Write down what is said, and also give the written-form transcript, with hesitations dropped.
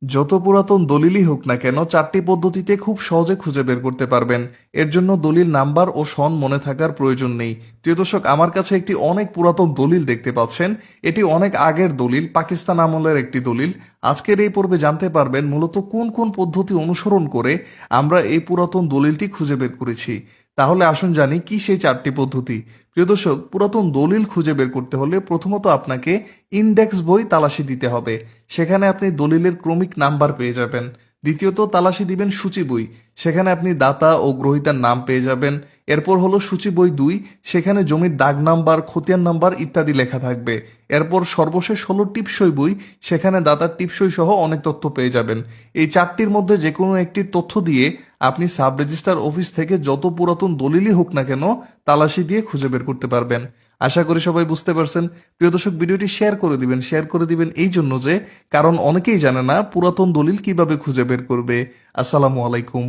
যত পুরাতন দলিলই হোক না কেন 4টি পদ্ধতিতে খুব সহজে খুঁজে বের করতে পারবেন। এর জন্য দলিল নাম্বার ও সন মনে থাকার প্রয়োজন নেই। প্রিয় দর্শক, আমার কাছে একটি অনেক পুরাতন দলিল দেখতে পাচ্ছেন। এটি অনেক আগের দলিল, পাকিস্তান আমলের একটি দলিল। আজকের এই পর্বে জানতে পারবেন মূলত কোন কোন পদ্ধতি অনুসরণ করে আমরা এই পুরাতন দলিলটি খুঁজে বের করেছি। তাহলে আসুন জানি কি সেই 4টি পদ্ধতি। প্রিয় দর্শক, পুরাতন দলিল খুঁজে বের করতে হলে প্রথমত আপনাকে ইন্ডেক্স বই তালাশি দিতে হবে। সেখানে আপনি দলিলের ক্রমিক নাম্বার পেয়ে যাবেন। দ্বিতীয়ত তালাশি দিবেন সূচি বই। সেখানে আপনি দাতা ও গ্রহীতার নাম পেয়ে যাবেন। এরপর হলো সূচি বই 2, সেখানে জমির দাগ নাম্বার, খতিয়ান নাম্বার ইত্যাদি লেখা থাকবে। এরপর সর্বশেষ হলো টিপসই বই, সেখানে দাতার টিপসই সহ অনেক তথ্য পেয়ে যাবেন। এই 4টির মধ্যে যে কোনো একটির তথ্য দিয়ে আপনি সাব রেজিস্ট্রার অফিস থেকে যত পুরাতন দলিলই হোক না কেন তালাশি দিয়ে খুঁজে বের করতে পারবেন। আশা করি সবাই বুঝতে পারছেন। প্রিয় দর্শক, ভিডিওটি শেয়ার করে দিবেন এই জন্য যে কারণ অনেকেই জানে না পুরাতন দলিল কিভাবে খুঁজে বের করবে। আসসালামু আলাইকুম।